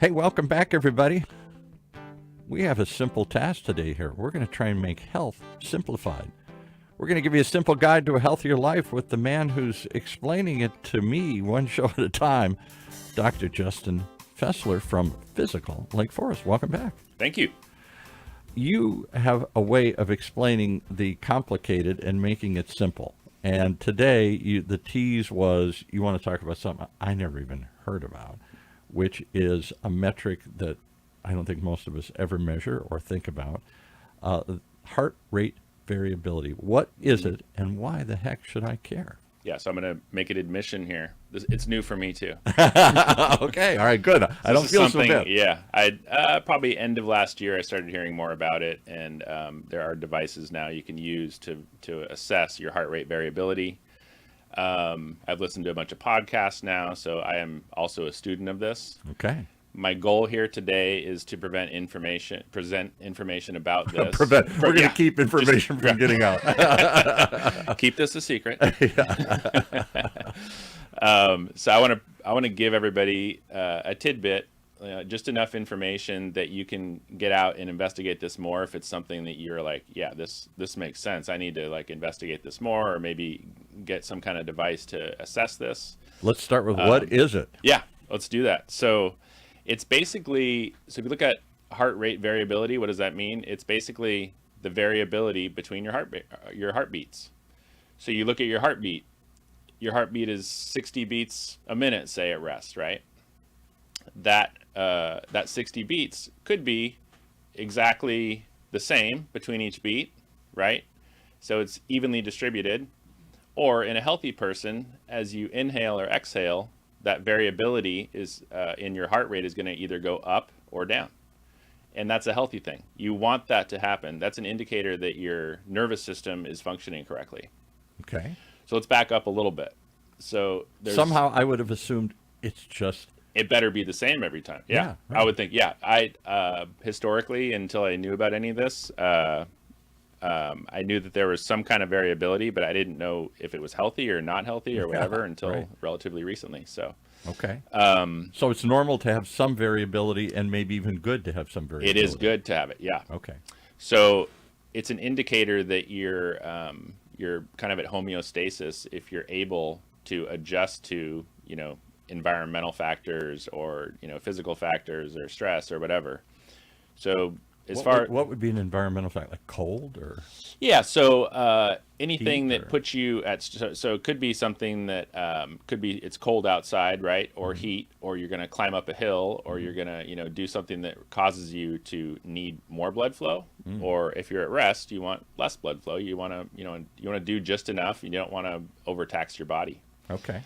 Hey, welcome back, everybody. We have a simple task today here. We're going to try and make health simplified. We're going to give you a simple guide to a healthier life with the man who's explaining it to me one show at a time, Dr. Justin Fesler from FYZICAL, Lake Forest. Welcome back. Thank you. You have a way of explaining the complicated and making it simple. And today, the tease was you want to talk about something I never even heard about, which is a metric that I don't think most of us ever measure or think about, heart rate variability. What is it, and why the heck should I care? Yeah, so I'm going to make an admission here. It's new for me too. Okay, all right, good. I don't feel so bad. Yeah, I probably end of last year I started hearing more about it, and there are devices now you can use to assess your heart rate variability. I've listened to a bunch of podcasts now, so I am also a student of this. Okay. My goal here today is to present information about this. We're going to keep information from getting out. Keep this a secret. So I want to give everybody a tidbit, just enough information that you can get out and investigate this more. If it's something that you're like, yeah, this makes sense. I need to investigate this more, or maybe get some kind of device to assess this. Let's start with what is it? Yeah, let's do that. So it's basically, if you look at heart rate variability, what does that mean? It's basically the variability between your heartbeats. So you look at your heartbeat. Your heartbeat is 60 beats a minute, say, at rest, right? That 60 beats could be exactly the same between each beat, right? So it's evenly distributed. Or in a healthy person, as you inhale or exhale, that variability is in your heart rate is going to either go up or down. And that's a healthy thing. You want that to happen. That's an indicator that your nervous system is functioning correctly. Okay. So let's back up a little bit. So somehow I would have assumed it better be the same every time. Yeah, right. I would think. Yeah, I historically, until I knew about any of this, I knew that there was some kind of variability, but I didn't know if it was healthy or not healthy or whatever until relatively recently. So okay. So it's normal to have some variability, and maybe even good to have some variability. It is good to have it. Yeah. Okay. So it's an indicator that you're kind of at homeostasis if you're able to adjust to environmental factors or physical factors or stress or whatever. So what would be an environmental factor, like cold or? Yeah, so anything that puts you at so it could be something that could be it's cold outside, right? Or heat, or you're going to climb up a hill, or you're going to do something that causes you to need more blood flow. Or if you're at rest, you want less blood flow. You want to you want to do just enough. You don't want to overtax your body. Okay.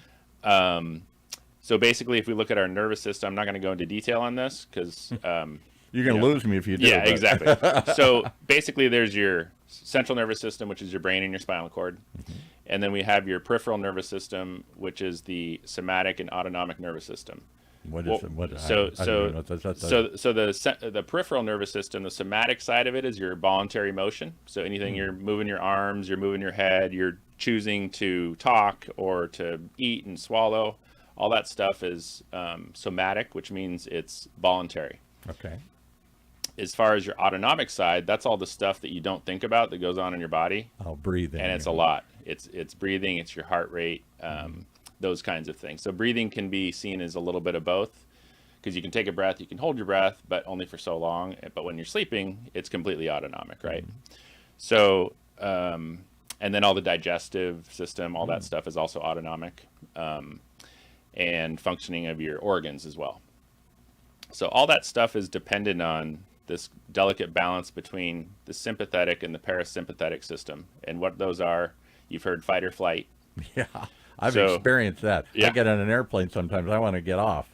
So basically, if we look at our nervous system, I'm not going to go into detail on this because you're going to lose me if you do. Yeah, exactly. So basically, there's your central nervous system, which is your brain and your spinal cord. And then we have your peripheral nervous system, which is the somatic and autonomic nervous system. What is it? The peripheral nervous system, the somatic side of it is your voluntary motion. So anything you're moving your arms, you're moving your head, you're choosing to talk or to eat and swallow, all that stuff is somatic, which means it's voluntary. Okay. As far as your autonomic side, that's all the stuff that you don't think about that goes on in your body. Breathing. And it's a lot. It's breathing, it's your heart rate, those kinds of things. So breathing can be seen as a little bit of both, because you can take a breath, you can hold your breath, but only for so long. But when you're sleeping, it's completely autonomic, right? So, and then all the digestive system, all that stuff is also autonomic, and functioning of your organs as well. So all that stuff is dependent on this delicate balance between the sympathetic and the parasympathetic system. And what those are, you've heard fight or flight. Yeah, I've experienced that. Yeah. I get on an airplane sometimes, I want to get off.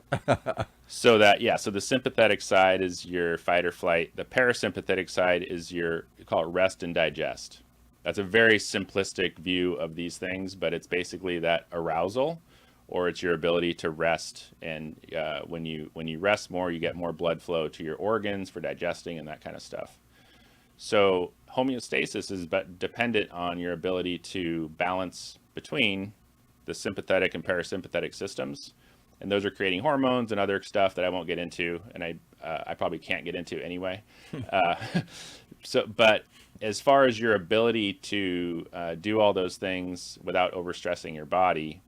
So the sympathetic side is your fight or flight. The parasympathetic side is you call it rest and digest. That's a very simplistic view of these things, but it's basically that arousal, or it's your ability to rest. And when you rest more, you get more blood flow to your organs for digesting and that kind of stuff. So homeostasis is dependent on your ability to balance between the sympathetic and parasympathetic systems. and those are creating hormones and other stuff that I won't get into, and I probably can't get into anyway. uh, but as far as your ability to do all those things without overstressing your body,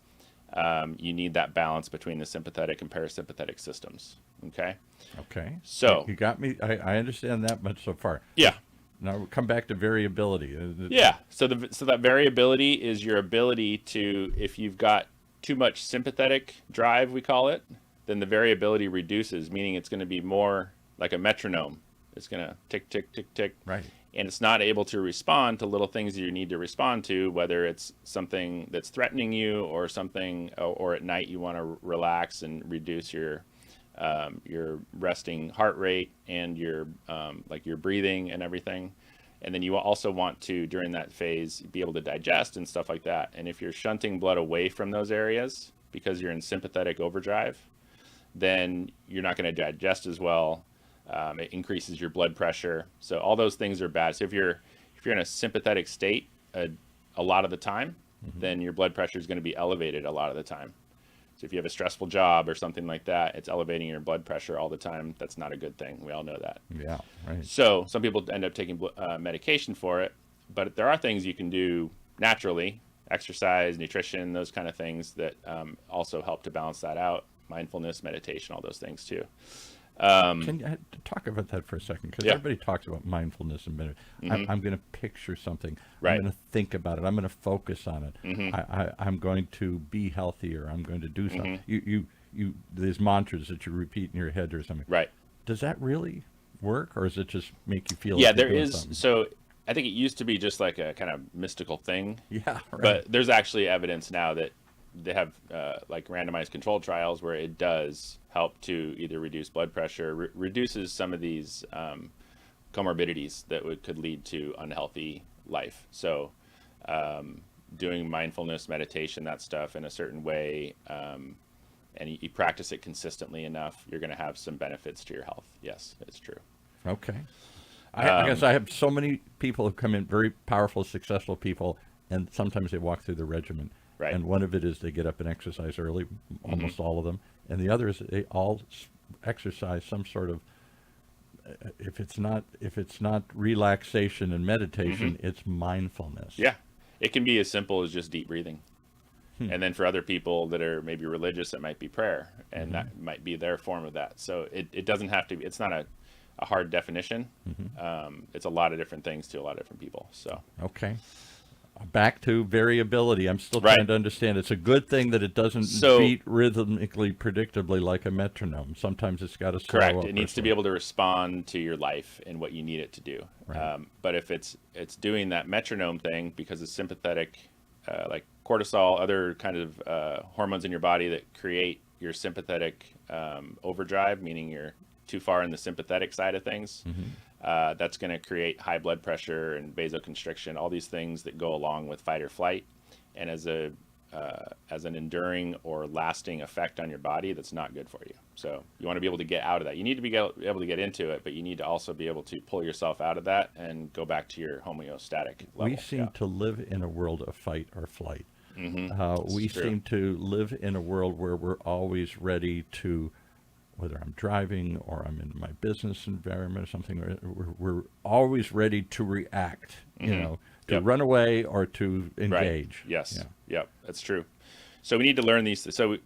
you need that balance between the sympathetic and parasympathetic systems. Okay. Okay. So you got me. I understand that much so far. yeah. Now we'll come back to variability. Yeah. So that variability is your ability to, if you've got too much sympathetic drive, we call it, then the variability reduces, meaning it's going to be more like a metronome. It's going to tick, tick, tick, tick. Right. And it's not able to respond to little things that you need to respond to, whether it's something that's threatening you or something, or at night you want to relax and reduce your resting heart rate and your like your breathing and everything. And then you also want to, during that phase, be able to digest and stuff like that. And if you're shunting blood away from those areas because you're in sympathetic overdrive, then you're not going to digest as well. It increases your blood pressure. So all those things are bad. So if you're in a sympathetic state a lot of the time, then your blood pressure is going to be elevated a lot of the time. So if you have a stressful job or something like that, it's elevating your blood pressure all the time. That's not a good thing. We all know that. Yeah, right. So some people end up taking medication for it, but there are things you can do naturally: exercise, nutrition, those kind of things that also help to balance that out. Mindfulness, meditation, all those things too. Can you talk about that for a second? Because Yeah. everybody talks about mindfulness and meditation. I'm going to picture something. Right. I'm going to think about it. I'm going to focus on it. I'm going to be healthier. I'm going to do something. There's mantras that you repeat in your head or something. Right. Does that really work, or does it just make you feel? Yeah, like you're there doing is. something? So I think it used to be just like a kind of mystical thing. Yeah, right. But there's actually evidence now that they have like randomized controlled trials where it does help to either reduce blood pressure, reduces some of these comorbidities that could lead to unhealthy life. So doing mindfulness, meditation, that stuff in a certain way, and you practice it consistently enough, you're going to have some benefits to your health. Yes, it's true. Okay. I guess I have so many people who come in, very powerful, successful people, and sometimes they walk through the regimen. Right. And one of it is they get up and exercise early, almost all of them. And the other is they all exercise some sort of, if it's not relaxation and meditation, it's mindfulness. Yeah. It can be as simple as just deep breathing. And then for other people that are maybe religious, it might be prayer, and that might be their form of that. So it doesn't have to be, it's not a hard definition. It's a lot of different things to a lot of different people. So Okay. Back to variability. I'm still Right. trying to understand. It's a good thing that it doesn't beat rhythmically, predictably like a metronome. Sometimes it's got to slow correct. up It needs to be able to respond to your life and what you need it to do. Right. But if it's doing that metronome thing because it's sympathetic, like cortisol, other kind of hormones in your body that create your sympathetic overdrive, meaning you're too far in the sympathetic side of things, that's going to create high blood pressure and vasoconstriction, all these things that go along with fight or flight. And as an enduring or lasting effect on your body, that's not good for you. So you want to be able to get out of that. You need to be able to get into it, but you need to also be able to pull yourself out of that and go back to your homeostatic level. We seem to live in a world of fight or flight. We true. seem to live in a world where we're always ready to, whether I'm driving or I'm in my business environment or something, we're always ready to react, to Yep. run away or to engage. Right. Yes. Yeah. Yep. That's true. So we need to learn these. So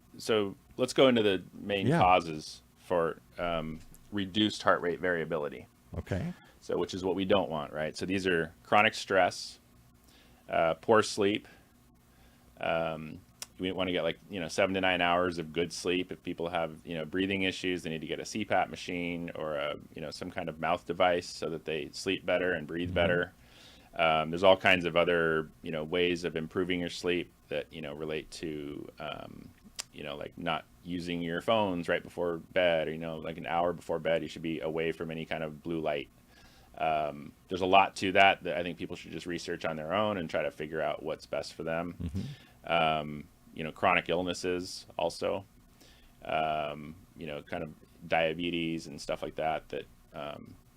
let's go into the main causes for reduced heart rate variability. Okay. So which is what we don't want, right? So these are chronic stress, poor sleep. We want to get 7 to 9 hours of good sleep. If people have breathing issues, they need to get a CPAP machine or some kind of mouth device so that they sleep better and breathe better. There's all kinds of other ways of improving your sleep that relate to like not using your phones right before bed, or like an hour before bed you should be away from any kind of blue light. There's a lot to that I think people should just research on their own and try to figure out what's best for them. Chronic illnesses also, kind of diabetes and stuff like that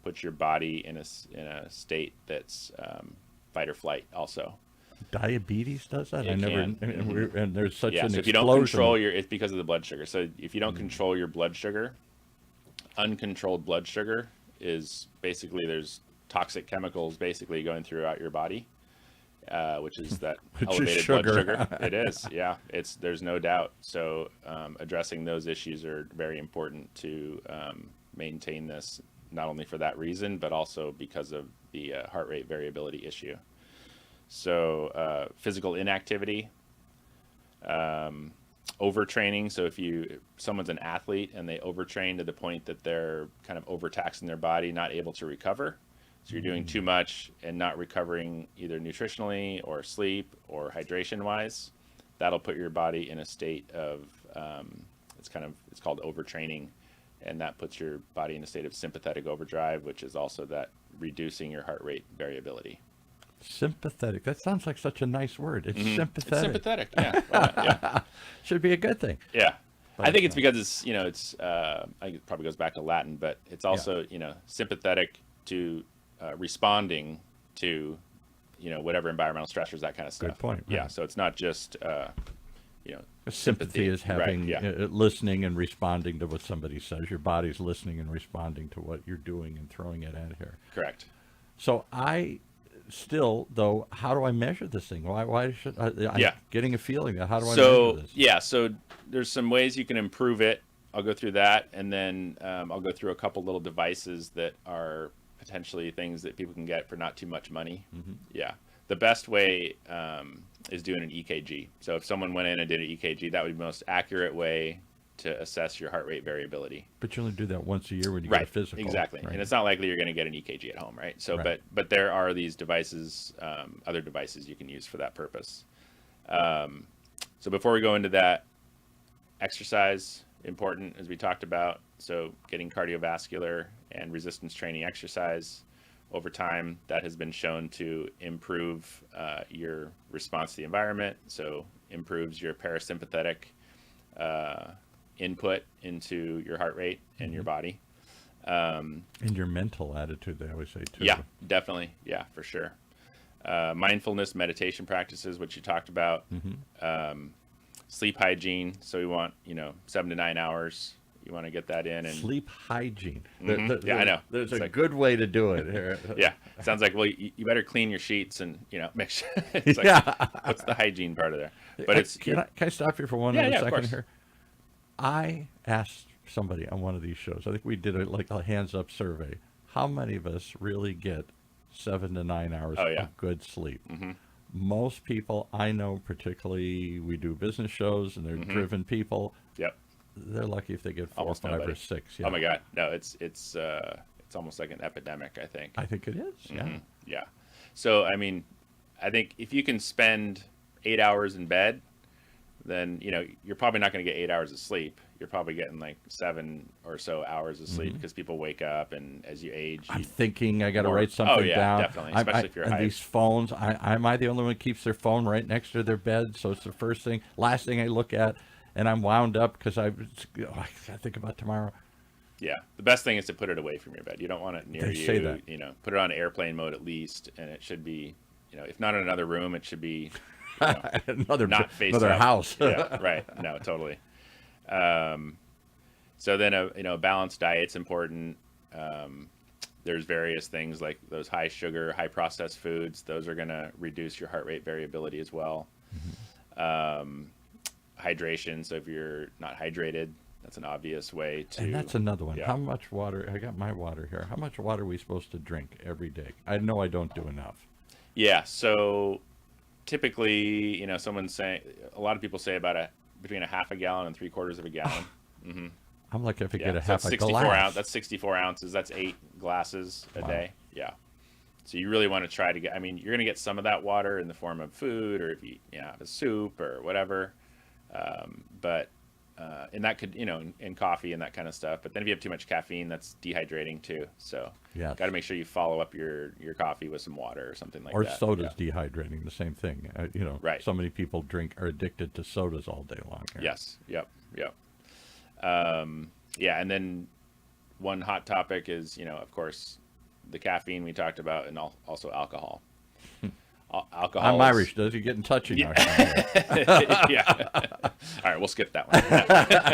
puts your body in a state that's fight or flight also. Diabetes does that? I It never. can. And there's such Yeah. an So if you don't explosion. control it's because of the blood sugar. So if you don't control your blood sugar, uncontrolled blood sugar is basically there's toxic chemicals basically going throughout your body, which is that Which is elevated blood sugar. sugar. It is, yeah. There's no doubt. So addressing those issues are very important to maintain this, not only for that reason, but also because of the heart rate variability issue. So physical inactivity, overtraining. So if someone's an athlete and they overtrain to the point that they're kind of overtaxing their body, not able to recover. So you're doing too much and not recovering either nutritionally or sleep or hydration wise. That'll put your body in a state of it's called overtraining, and that puts your body in a state of sympathetic overdrive, which is also that reducing your heart rate variability. Sympathetic. That sounds like such a nice word. It's sympathetic. It's sympathetic, yeah. Why not? Yeah. Should be a good thing. Yeah. But, I think it's because it's I think it probably goes back to Latin, but it's also, sympathetic to responding to, whatever environmental stressors, that kind of stuff. Good point. Yeah. Right. So it's not just, Sympathy is having Right, yeah. listening and responding to what somebody says. Your body's listening and responding to what you're doing and throwing it at here. Correct. So I still, though, how do I measure this thing? Why should I'm Yeah. getting a feeling that how do I So measure this? yeah, so there's some ways you can improve it. I'll go through that, and then I'll go through a couple little devices that are potentially things that people can get for not too much money. Yeah, the best way is doing an EKG. So if someone went in and did an EKG, that would be the most accurate way to assess your heart rate variability. But you only do that once a year when you get a physical. Exactly. Right. And it's not likely you're going to get an EKG at home, right? So, Right. but there are these devices, other devices you can use for that purpose. So before we go into that, exercise, important, as we talked about. So getting cardiovascular and resistance training exercise over time, that has been shown to improve your response to the environment. So improves your parasympathetic input into your heart rate and your body. And your mental attitude, they always say, too. Yeah, definitely. Yeah, for sure. Mindfulness, meditation practices, which you talked about. Sleep hygiene. So we want, 7 to 9 hours. You want to get that in. And Sleep hygiene. Yeah, I know. There's It's a like- good way to do it here. yeah, sounds like, well, you better clean your sheets and, make sure. It's like, Yeah. what's the hygiene part of there? But it's, Can I stop you for one Yeah, other yeah, of second course. here? I asked somebody on one of these shows, I think we did a hands up survey. How many of us really get 7 to 9 hours Oh, yeah. of good sleep? Most people I know, particularly we do business shows and they're driven people, yep. they're lucky if they get 4, Almost 5, nobody. or 6. Yeah. Oh my God. No, it's almost like an epidemic, I think. I think it is. Yeah. Yeah. So, I mean, I think if you can spend 8 hours in bed, then, you're probably not going to get 8 hours of sleep. You're probably getting like 7 or so hours of sleep because people wake up, and as you age, I'm thinking I got to more- write something oh, yeah, down. definitely, especially if you're and high. these phones, am I the only one who keeps their phone right next to their bed? So it's the last thing I look at, and I'm wound up because I got to think about tomorrow. Yeah, the best thing is to put it away from your bed. You don't want it near They you. say that. Put it on airplane mode at least, and it should be, if not in another room, it should be another not face another up. house. Yeah, right. No, totally. So then a balanced diet's important. There's various things like those high sugar, high processed foods. Those are going to reduce your heart rate variability as well. Hydration. So if you're not hydrated, that's an obvious way to. And that's another one. Yeah. How much water? I got my water here. How much water are we supposed to drink every day? I know I don't do enough. Yeah. So typically, someone's saying, a lot of people say about between a half a gallon and 3/4 of a gallon. I'm lucky if I Yeah, get a so half that's a 64 glass. That's 64 ounces. That's 8 glasses a Wow. day. Yeah. So you really want to try to get. I mean, you're going to get some of that water in the form of food, or if you have a soup or whatever. But and that could in coffee and that kind of stuff. But then if you have too much caffeine, that's dehydrating too. So Yeah. got to make sure you follow up your coffee with some water or something like Or that. soda's dehydrating, the same thing. Right. So many people are addicted to sodas all day long. Here. Yes. Yep. Yeah, and then one hot topic is, of course, the caffeine we talked about, and also alcohol. Alcohol. I'm Irish. Does he get in touch? Yeah. Yeah. All right, we'll skip that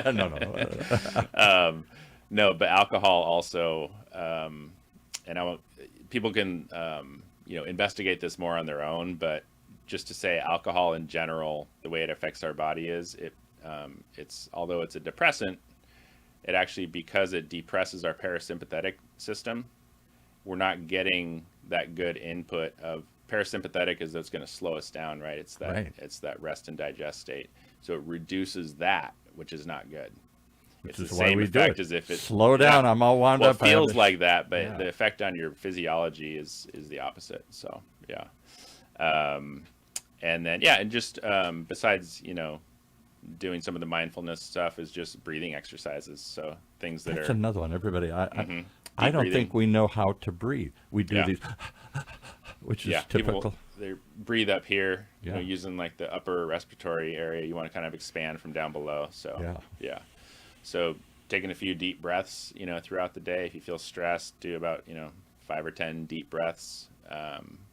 one. No. No, but alcohol also, people can, investigate this more on their own. But just to say, alcohol in general, the way it affects our body is it's although it's a depressant, it actually, because it depresses our parasympathetic system, we're not getting that good input of parasympathetic is that's going to slow us down, right? It's that rest and digest state. So it reduces that, which is not good. Which It's is the why same we do effect it. as if it Slow down. I'm all wound well, up. it feels like that, but Yeah. the effect on your physiology is the opposite. So yeah, and then and just besides doing some of the mindfulness stuff is just breathing exercises. So things that That's are another one. Everybody, I Deep don't breathing. think we know how to breathe. We do these, which is typical. People, they breathe up here, Yeah. using like the upper respiratory area. You want to kind of expand from down below. So Yeah. So taking a few deep breaths, throughout the day. If you feel stressed, do about 5 or 10 deep breaths,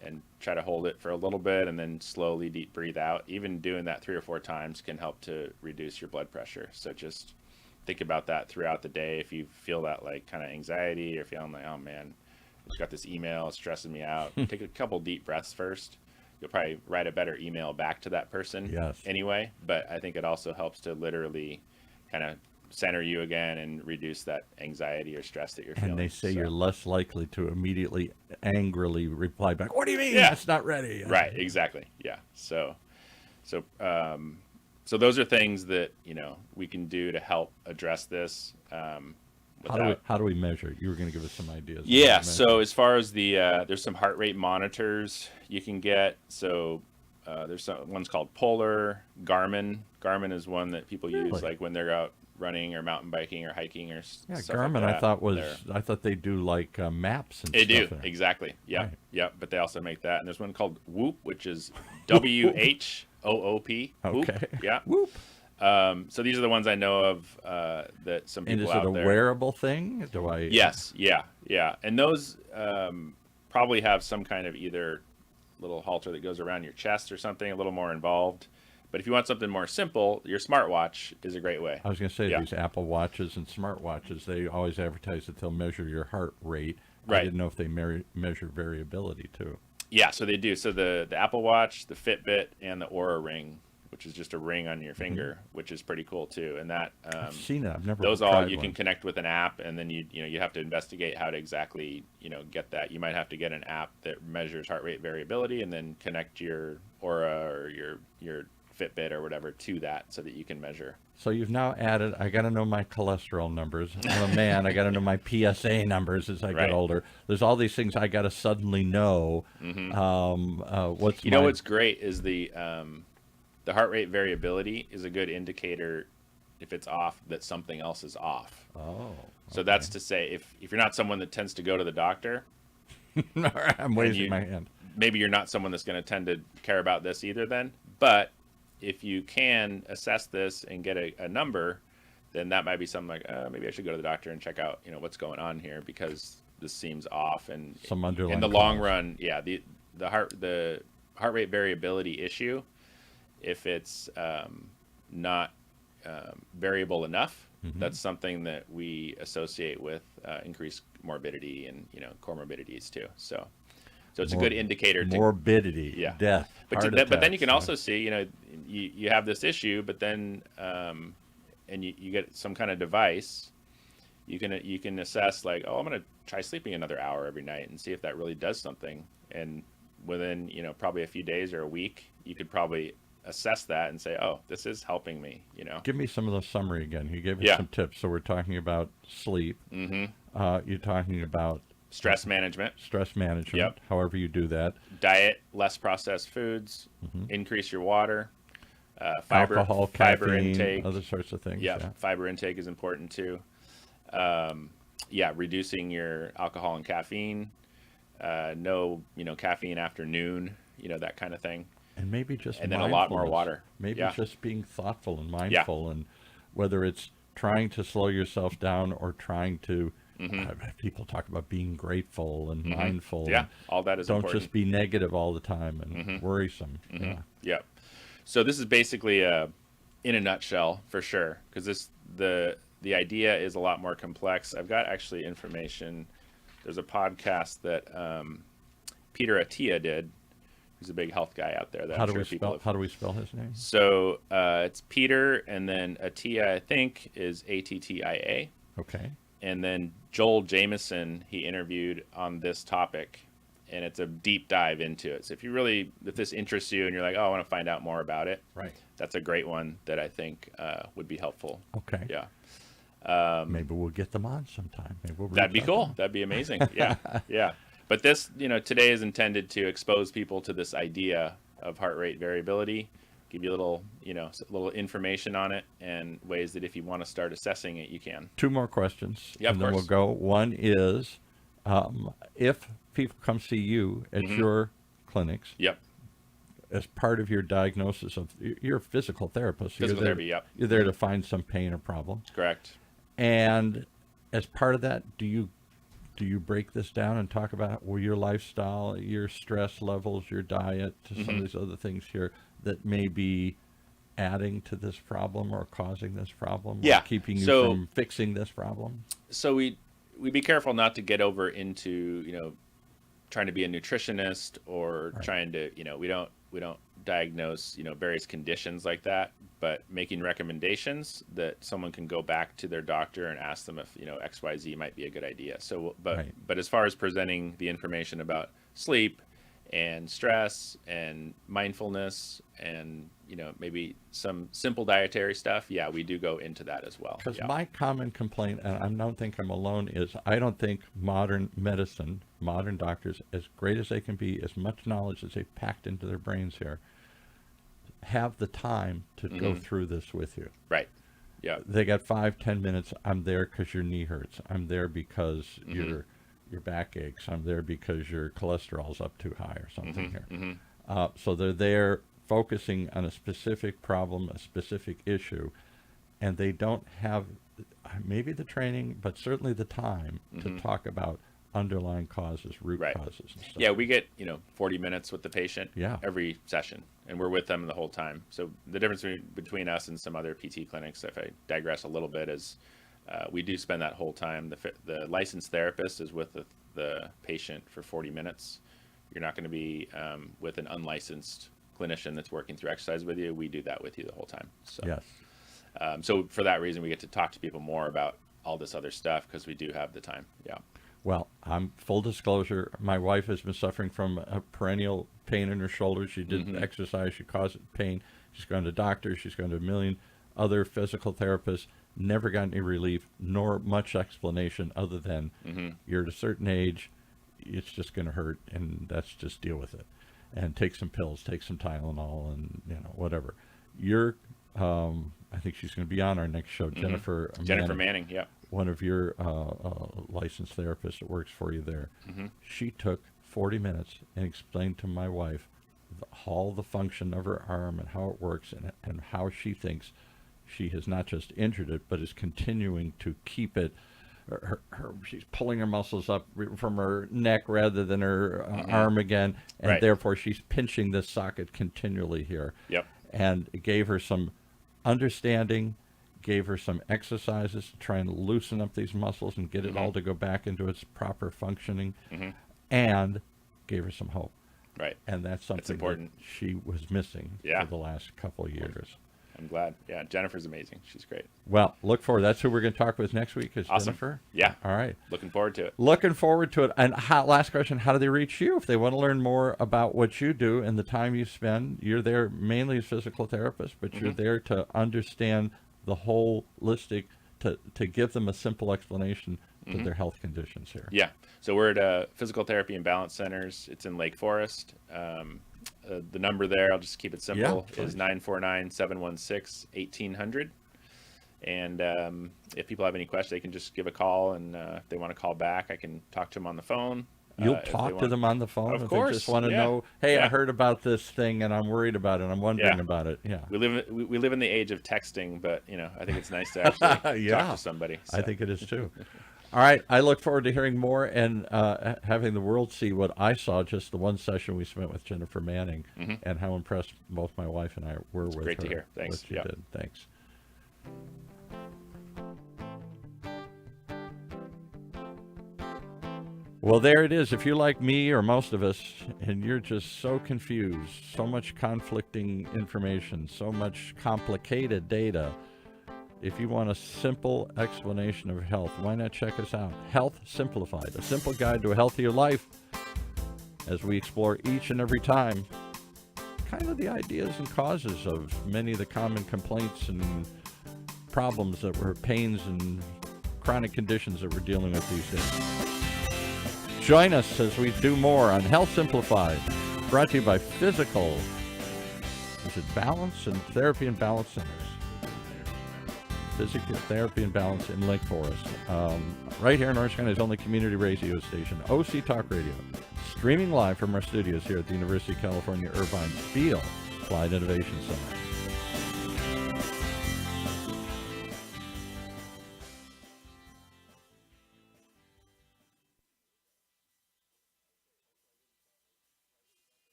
and try to hold it for a little bit, and then slowly deep breathe out. Even doing that 3 or 4 times can help to reduce your blood pressure. So just think about that throughout the day. If you feel that like kind of anxiety or feeling like, oh man, I just got this email, it's stressing me out, take a couple deep breaths first. You'll probably write a better email back to that person anyway. But I think it also helps to literally kind of center you again and reduce that anxiety or stress that you're feeling. And they say you're less likely to immediately angrily reply back, "What do you mean? Yeah. That's not ready." Right, exactly. Yeah. So those are things that we can do to help address this. How do we measure? You were going to give us some ideas. Yeah. So as far as the there's some heart rate monitors you can get. So there's some ones called Polar, Garmin. Garmin is one that people use like when they're out running or mountain biking or hiking or stuff Garmin. like that. I thought they do like maps and they stuff. do there. exactly. Yeah, Right. yeah. But they also make that, and there's one called Whoop, which is WHOOP. Whoop. Okay. Yeah. Whoop. So these are the ones I know of that some And people is it out a there. wearable thing? Do I? Yes. Yeah. And those probably have some kind of either little halter that goes around your chest or something a little more involved. But if you want something more simple, your smartwatch is a great way. I was going to say these Apple Watches and smartwatches, they always advertise that they'll measure your heart rate. Right. I didn't know if they measure variability too. Yeah, so they do. So the Apple Watch, the Fitbit, and the Oura Ring, which is just a ring on your finger, which is pretty cool too. And that I've seen it. I've never those tried all you one. can connect with an app, and then you have to investigate how to exactly get that. You might have to get an app that measures heart rate variability, and then connect your Oura or your Fitbit or whatever to that so that you can measure. So you've now added, I got to know my cholesterol numbers. I'm a man. I got to know my PSA numbers as I get older. There's all these things I got to suddenly know. What's great is the heart rate variability is a good indicator if it's off that something else is off. Oh. So that's to say if you're not someone that tends to go to the doctor, I'm raising my hand. Maybe you're not someone that's going to tend to care about this either then. But if you can assess this and get a number, then that might be something like, maybe I should go to the doctor and check out, what's going on here because this seems off. And some underlying in the long run, the heart rate variability issue, if it's not variable enough, that's something that we associate with increased morbidity and comorbidities too. So it's a good indicator to morbidity, death. But then you can also see, you have this issue, but then and you get some kind of device, you can assess like, oh, I'm going to try sleeping another hour every night and see if that really does something. And within probably a few days or a week, you could probably assess that and say, oh, this is helping me. Give me some of the summary again. You gave me some tips. So we're talking about sleep. You're talking about stress management. Yep. However you do that. Diet, less processed foods, increase your water, alcohol, fiber caffeine, intake, other sorts of things. Yeah, fiber intake is important too. Reducing your alcohol and caffeine. No, caffeine after noon, that kind of thing. And maybe just and then a lot more water. Maybe just being thoughtful and mindful, and whether it's trying to slow yourself down or trying to People talk about being grateful and mindful. Yeah, and all that is don't important. just be negative all the time and worrisome. Yeah. Yep. So this is basically in a nutshell for sure, because the idea is a lot more complex. I've got actually information. There's a podcast that Peter Attia did. He's a big health guy out there. That How I'm do sure we people spell? have. How do we spell his name? So it's Peter, and then Attia, I think, is Attia. Okay. And then Joel Jameson, he interviewed on this topic, and it's a deep dive into it. So if this interests you and you're like, oh, I want to find out more about it, Right. that's a great one that I think would be helpful. Okay. Yeah. Maybe we'll get them on sometime. Maybe we'll That'd be reach out to cool. them. That'd be amazing. Yeah. Yeah. But this, today is intended to expose people to this idea of heart rate variability, give you a little information on it, and ways that if you want to start assessing it, you can. 2 more questions, Yeah, of and then we'll course. go. One is, if people come see you at your clinics Yep. as part of your diagnosis of, you're a physical therapist. So Physical therapy, yep. You're there to find some pain or problem. Correct. And as part of that, do you break this down and talk about your lifestyle, your stress levels, your diet, to some of these other things here that may be adding to this problem or causing this problem, Yeah. or keeping you So- from fixing this problem? So we be careful not to get over into trying to be a nutritionist or trying to we don't diagnose various conditions like that, but making recommendations that someone can go back to their doctor and ask them if XYZ might be a good idea. So but as far as presenting the information about sleep and stress and mindfulness and maybe some simple dietary stuff, yeah, we do go into that as well. Because Yeah. my common complaint, and I don't think I'm alone, is I don't think modern medicine, modern doctors, as great as they can be, as much knowledge as they've packed into their brains here, have the time to go through this with you. Right. Yeah. They got 5-10 minutes. I'm there because your knee hurts. I'm there because your back aches. I'm there because your cholesterol's up too high or something here. So they're there focusing on a specific problem, a specific issue, and they don't have maybe the training, but certainly the time to talk about underlying causes, root causes and stuff. Yeah, we get 40 minutes with the patient Yeah. every session, and we're with them the whole time. So the difference between us and some other PT clinics, if I digress a little bit, is we do spend that whole time. The licensed therapist is with the patient for 40 minutes. You're not going to be with an unlicensed clinician that's working through exercise with you. We do that with you the whole time. So, Yes. so for that reason, we get to talk to people more about all this other stuff because we do have the time. Yeah. Well, I'm full disclosure. My wife has been suffering from a perennial pain in her shoulder. She did exercise. She caused pain. She's gone to doctors. She's gone to a million other physical therapists. Never got any relief, nor much explanation other than you're at a certain age. It's just going to hurt, and that's just deal with it. And take some pills, take some Tylenol, and whatever. You're, I think she's going to be on our next show, Jennifer Manning. Yeah. one of your licensed therapists that works for you there. She took 40 minutes and explained to my wife all the function of her arm and how it works and how she thinks she has not just injured it, but is continuing to keep it. She's pulling her muscles up from her neck rather than her arm again, and therefore she's pinching this socket continually here. Yep. And it gave her some understanding, gave her some exercises to try and loosen up these muscles and get it all to go back into its proper functioning, and gave her some hope. Right. And that's something important. that she was missing for the last couple of years. I'm glad. Yeah, Jennifer's amazing. She's great. Well, look forward. That's who we're going to talk with next week is Awesome. Jennifer. Yeah. All right. Looking forward to it. Looking forward to it. And last question, how do they reach you if they want to learn more about what you do and the time you spend? You're there mainly as physical therapist, but you're there to understand the holistic, to give them a simple explanation to their health conditions here. Yeah. So we're at Physical Therapy and Balance Centers. It's in Lake Forest. The number there, I'll just keep it simple, is 949-716-1800. And if people have any questions, they can just give a call. And if they want to call back, I can talk to them on the phone. You'll if they talk to want. them on the phone Of if course, they just want to yeah. know, hey, Yeah. I heard about this thing and I'm worried about it. I'm wondering Yeah. about it. Yeah. We live in the age of texting, but I think it's nice to actually Yeah. talk to somebody. I so. think it is too. All right. I look forward to hearing more and having the world see what I saw just the one session we spent with Jennifer Manning, and how impressed both my wife and I were with great her. to hear. Thanks. What she Yep. did. Thanks. Well, there it is. If you're like me or most of us, and you're just so confused, so much conflicting information, so much complicated data, if you want a simple explanation of health, why not check us out? Health Simplified, a simple guide to a healthier life, as we explore each and every time kind of the ideas and causes of many of the common complaints and problems that we're, pains and chronic conditions that we're dealing with these days. Join us as we do more on Health Simplified, brought to you by FYZICAL. Is it Balance and Therapy and Balance Centers? Physical Therapy and Balance in Lake Forest. Right here in Orange County's only community radio station, OC Talk Radio. Streaming live from our studios here at the University of California, Irvine's Field Applied Innovation Center.